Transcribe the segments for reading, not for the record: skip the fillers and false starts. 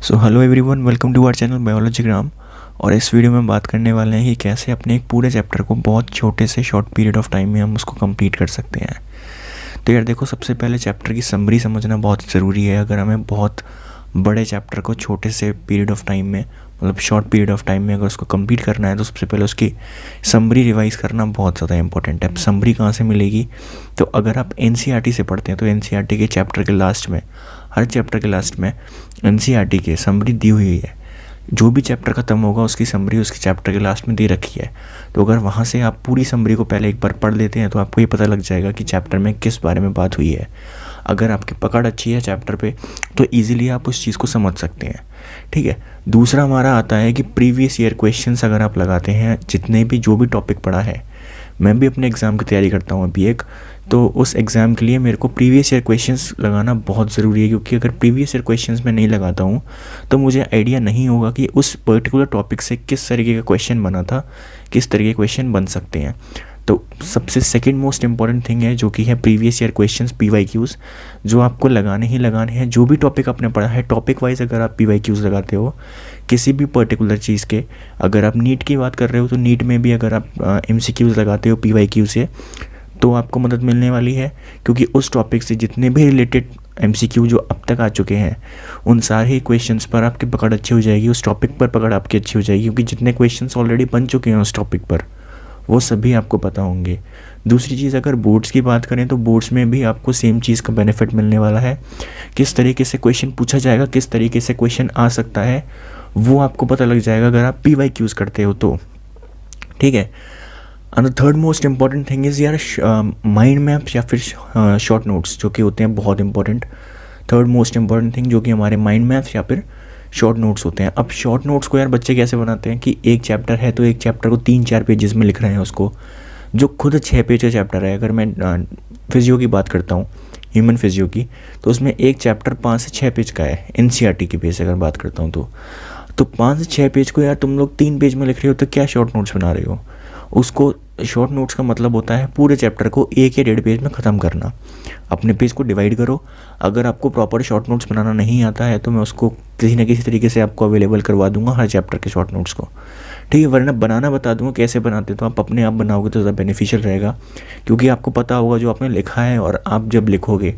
So hello everyone, welcome to our channel Biologygram. और इस video में बात करने वाले हैं कि कैसे अपने एक पूरे चैप्टर को बहुत छोटे से शॉर्ट पीरियड ऑफ टाइम में हम उसको कंप्लीट कर सकते हैं। तो यार देखो, सबसे पहले चैप्टर की समरी समझना बहुत ज़रूरी है। अगर हमें बहुत बड़े चैप्टर को छोटे से पीरियड ऑफ टाइम में, मतलब शॉर्ट पीरियड ऑफ टाइम में अगर उसको कंप्लीट करना है, तो सबसे पहले उसकी समरी रिवाइज़ करना बहुत ज़्यादा इंपॉर्टेंट है। अब समरी कहाँ से मिलेगी? तो अगर आप एनसीईआरटी से पढ़ते हैं तो एनसीईआरटी के चैप्टर के लास्ट में, हर चैप्टर के लास्ट में एनसीईआरटी के समरी दी हुई है। जो भी चैप्टर ख़त्म होगा उसकी समरी उसके चैप्टर के लास्ट में दे रखी है। तो अगर वहाँ से आप पूरी समरी को पहले एक बार पढ़ लेते हैं तो आपको ये पता लग जाएगा कि चैप्टर में किस बारे में बात हुई है। अगर आपकी पकड़ अच्छी है चैप्टर पे तो इजीली आप उस चीज़ को समझ सकते हैं। ठीक है। दूसरा हमारा आता है कि प्रीवियस ईयर क्वेश्चंस अगर आप लगाते हैं, जितने भी जो भी टॉपिक पढ़ा है, मैं भी अपने एग्ज़ाम की तैयारी करता हूँ अभी एक, तो उस एग्ज़ाम के लिए मेरे को प्रीवियस ईयर क्वेश्चंस लगाना बहुत ज़रूरी है। क्योंकि अगर प्रीवियस ईयर क्वेश्चंस मैं नहीं लगाता हूँ तो मुझे आइडिया नहीं होगा कि उस पर्टिकुलर टॉपिक से किस तरीके का क्वेश्चन बना था, किस तरीके के क्वेश्चन बन सकते हैं। तो सबसे सेकंड मोस्ट इंपॉर्टेंट थिंग है जो कि है प्रीवियस ईयर क्वेश्चंस, PYQs, जो आपको लगाने ही लगाने हैं। जो भी टॉपिक आपने पढ़ा है टॉपिक वाइज अगर आप PYQs लगाते हो किसी भी पर्टिकुलर चीज़ के, अगर आप नीट की बात कर रहे हो तो नीट में भी अगर आप MCQs लगाते हो PYQ से तो आपको मदद मिलने वाली है। क्योंकि उस टॉपिक से जितने भी रिलेटेड MCQ जो अब तक आ चुके हैं उन सारे क्वेश्चंस पर आपकी पकड़ अच्छी हो जाएगी, उस टॉपिक पर पकड़ आपकी अच्छी हो जाएगी। क्योंकि जितने क्वेश्चंस ऑलरेडी बन चुके हैं उस टॉपिक पर वो सभी आपको पता होंगे। दूसरी चीज़, अगर बोर्ड्स की बात करें तो बोर्ड्स में भी आपको सेम चीज़ का बेनिफिट मिलने वाला है। किस तरीके से क्वेश्चन पूछा जाएगा, किस तरीके से क्वेश्चन आ सकता है, वो आपको पता लग जाएगा अगर आप PYQs करते हो तो। ठीक है। And third most important thing is यार माइंड मैप्स या फिर शॉर्ट नोट्स जो कि होते हैं बहुत important. Third most important thing जो कि हमारे माइंड मैप्स या फिर शॉर्ट नोट्स होते हैं। अब शॉर्ट नोट्स को यार बच्चे कैसे बनाते हैं कि एक चैप्टर है तो एक चैप्टर को 3-4 पेजेस में लिख रहे हैं उसको, जो खुद 6 पेज का चैप्टर है। अगर मैं फिजियो की बात करता हूँ, ह्यूमन फिजियो की, तो उसमें एक चैप्टर 5 से 6 पेज का है। NCERT की पेज अगर बात करता हूँ तो 5 से 6 पेज को यार तुम लोग 3 पेज में लिख रहे हो तो क्या शॉर्ट नोट्स बना रहे हो? उसको शॉर्ट नोट्स का मतलब होता है पूरे चैप्टर को 1 या 1.5 पेज में ख़त्म करना। अपने पेज को डिवाइड करो। अगर आपको प्रॉपर शॉर्ट नोट्स बनाना नहीं आता है तो मैं उसको किसी न किसी तरीके से आपको अवेलेबल करवा दूंगा हर चैप्टर के शॉर्ट नोट्स को। ठीक है। वरना बनाना बता दूंगा कैसे बनाते, तो आप अपने आप बनाओगे तो ज़्यादा बेनिफिशियल रहेगा। क्योंकि आपको पता होगा जो आपने लिखा है, और आप जब लिखोगे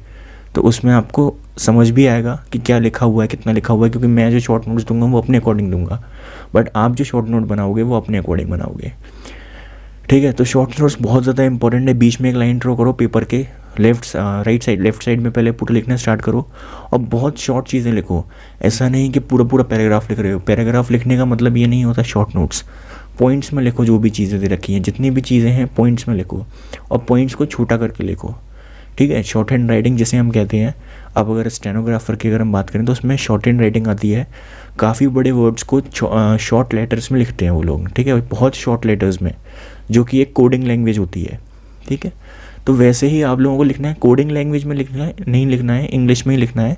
तो उसमें आपको समझ भी आएगा कि क्या लिखा हुआ है, कितना लिखा हुआ है। क्योंकि मैं जो शॉर्ट नोट्स दूंगा वो अपने अकॉर्डिंग दूंगा, बट आप जो शॉर्ट नोट बनाओगे वो अपने अकॉर्डिंग बनाओगे। ठीक है। तो शॉर्ट नोट्स बहुत ज़्यादा इंपॉर्टेंट है। बीच में एक लाइन ड्रॉ करो पेपर के लेफ्ट साइड में पहले पूरा लिखना स्टार्ट करो और बहुत शॉर्ट चीज़ें लिखो। ऐसा नहीं कि पूरा पूरा पैराग्राफ लिख रहे हो। पैराग्राफ लिखने का मतलब ये नहीं होता शॉर्ट नोट्स। पॉइंट्स में लिखो, जो भी चीज़ें दे रखी हैं, जितनी भी चीज़ें हैं पॉइंट्स में लिखो, और पॉइंट्स को छोटा करके लिखो। ठीक है। शॉर्ट हैंड राइटिंग जिसे हम कहते हैं। अब अगर स्टेनोग्राफर की अगर हम बात करें तो उसमें शॉर्ट हैंड राइटिंग आती है। काफ़ी बड़े वर्ड्स को शॉर्ट लेटर्स में लिखते हैं वो लोग। ठीक है। बहुत शॉर्ट लेटर्स में, जो कि एक कोडिंग लैंग्वेज होती है। ठीक है। तो वैसे ही आप लोगों को लिखना है, कोडिंग लैंग्वेज में लिखना है, नहीं लिखना है इंग्लिश में ही लिखना है।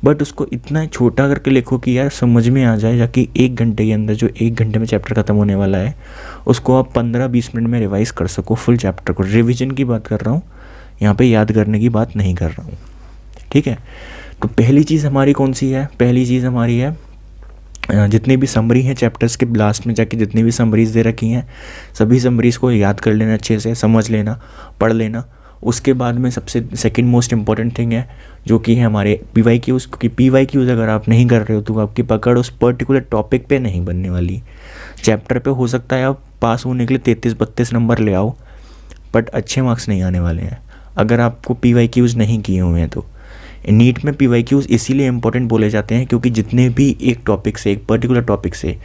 बट उसको इतना छोटा करके लिखो कि यार समझ में आ जाए, ताकि 1 घंटे के अंदर, जो 1 घंटे में चैप्टर ख़त्म होने वाला है, उसको आप 15-20 मिनट में रिवाइज़ कर सको फुल चैप्टर को। रिविजन की बात कर रहा हूँ यहाँ पे, याद करने की बात नहीं कर रहा हूँ। ठीक है। तो पहली चीज़ हमारी कौन सी है? पहली चीज़ हमारी है जितनी भी समरी हैं चैप्टर्स के लास्ट में जाके, जितनी भी समरीज़ दे रखी हैं सभी समरीज़ को याद कर लेना, अच्छे से समझ लेना, पढ़ लेना। उसके बाद में सबसे सेकंड मोस्ट इंपॉर्टेंट थिंग है जो कि है हमारे PYQs। क्योंकि PYQs अगर आप नहीं कर रहे हो तो आपकी पकड़ उस पर्टिकुलर टॉपिक पे नहीं बनने वाली। चैप्टर पे हो सकता है आप पास होने के लिए 33-32 नंबर ले आओ, बट अच्छे मार्क्स नहीं आने वाले हैं अगर आपको PYQs नहीं किए हुए हैं। तो नीट में PYQs इसीलिए इंपॉर्टेंट बोले जाते हैं क्योंकि जितने भी एक टॉपिक से, एक पर्टिकुलर टॉपिक से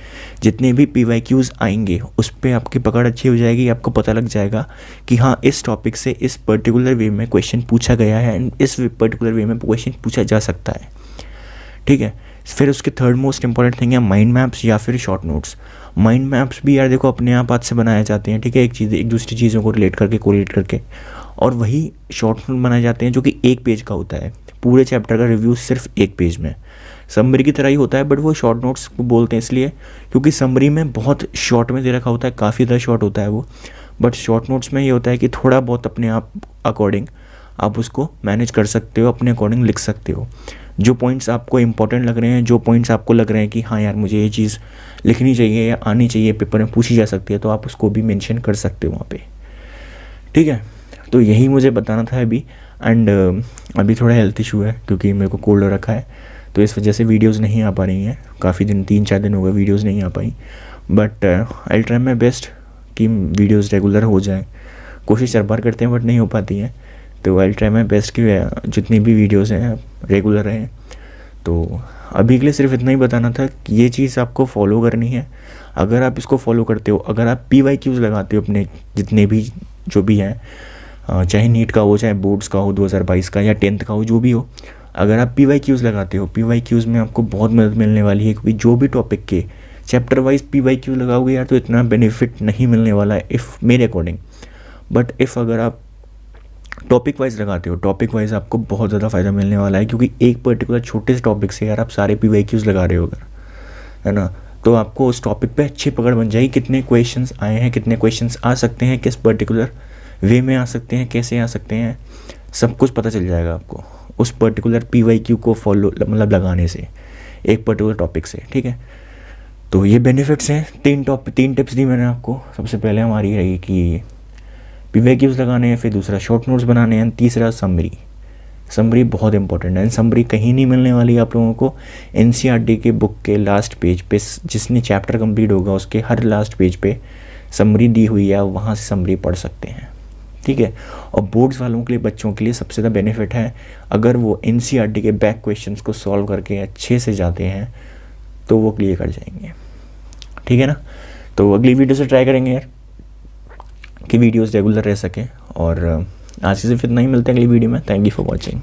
जितने भी PYQs आएंगे उस पर आपकी पकड़ अच्छी हो जाएगी। आपको पता लग जाएगा कि हाँ, इस टॉपिक से इस पर्टिकुलर वे में क्वेश्चन पूछा गया है एंड इस पर्टिकुलर वे में क्वेश्चन पूछा जा सकता है। ठीक है। फिर उसके थर्ड मोस्ट इंपॉर्टेंट थिंग है माइंड मैप्स या फिर शॉर्ट नोट्स। माइंड मैप्स भी यार देखो अपने आप हाथ से बनाए जाते हैं। ठीक है। एक दूसरी चीज़ों को रिलेट करके, कोरिलेट करके, और वही शॉर्ट नोट बनाए जाते हैं जो कि 1 पेज का होता है। पूरे चैप्टर का रिव्यू सिर्फ 1 पेज में, समरी की तरह ही होता है। बट वो शॉर्ट नोट्स को बोलते हैं इसलिए क्योंकि समरी में बहुत शॉर्ट में दे रखा होता है, काफ़ी ज़्यादा शॉर्ट होता है वो। बट शॉर्ट नोट्स में ये होता है कि थोड़ा बहुत अपने आप अकॉर्डिंग आप उसको मैनेज कर सकते हो, अपने अकॉर्डिंग लिख सकते हो। जो पॉइंट्स आपको इंपॉर्टेंट लग रहे हैं, जो पॉइंट्स आपको लग रहे हैं कि हाँ यार मुझे ये चीज़ लिखनी चाहिए या आनी चाहिए, पेपर में पूछी जा सकती है, तो आप उसको भी मेंशन कर सकते हो वहाँ पे, ठीक है। तो यही मुझे बताना था अभी। एंड अभी थोड़ा हेल्थ इशू है क्योंकि मेरे को कोल्ड रखा है, तो इस वजह से वीडियोस नहीं आ पा रही हैं, काफ़ी दिन 3-4 दिन हो गए वीडियोस नहीं आ पाई। But I try my best कि वीडियोस रेगुलर हो जाएं। कोशिश हर बार करते हैं बट नहीं हो पाती हैं, तो आई ट्राई माई बेस्ट कि जितनी भी वीडियोस हैं रेगुलर रहें। तो अभी के लिए सिर्फ इतना ही बताना था कि ये चीज़ आपको फॉलो करनी है। अगर आप इसको फॉलो करते हो, अगर आप PYQs लगाते हो अपने जितने भी जो भी हैं, चाहे नीट का हो, चाहे बोर्ड्स का हो 2022 का, या 10th का हो, जो भी हो, अगर आप PYQs लगाते हो, PYQs में आपको बहुत मदद मिलने वाली है, क्योंकि जो भी टॉपिक के चैप्टर वाइज PYQ लगाओगे यार तो इतना बेनिफिट नहीं मिलने वाला है मेरे अकॉर्डिंग। बट अगर आप टॉपिक वाइज लगाते हो, टॉपिक वाइज आपको बहुत ज़्यादा फ़ायदा मिलने वाला है, क्योंकि एक पर्टिकुलर छोटे से टॉपिक से यार आप सारे PYQs लगा रहे हो अगर, है ना, तो आपको उस टॉपिक पे अच्छी पकड़ बन जाएगी। कितने क्वेश्चंस आए हैं, कितने क्वेश्चंस आ सकते हैं, किस पर्टिकुलर वे में आ सकते हैं, कैसे आ सकते हैं, सब कुछ पता चल जाएगा आपको उस पर्टिकुलर PYQ को फॉलो मतलब लगाने से, एक पर्टिकुलर टॉपिक से, ठीक है। तो ये बेनिफिट्स हैं। 3 टिप्स दी मैंने आपको। सबसे पहले हमारी रही कि PYQs लगाने हैं, फिर दूसरा शॉर्ट नोट्स बनाने हैं, तीसरा समरी बहुत इंपॉर्टेंट है। समरी कहीं नहीं मिलने वाली आप लोगों को। NCERT के बुक के लास्ट पेज पे जिसने चैप्टर कंप्लीट होगा उसके हर लास्ट पेज पे समरी दी हुई है, वहाँ से समरी पढ़ सकते हैं, ठीक है। और बोर्ड्स वालों के लिए, बच्चों के लिए सबसे ज़्यादा बेनिफिट है, अगर वो NCERT के बैक क्वेश्चंस को सॉल्व करके अच्छे से जाते हैं तो वो क्लियर कर जाएंगे, ठीक है ना। तो अगली वीडियो से ट्राई करेंगे यार कि वीडियोस रेगुलर रह सकें। और आज से सिर्फ इतना ही, मिलते हैं अगली वीडियो में। Thank you for watching.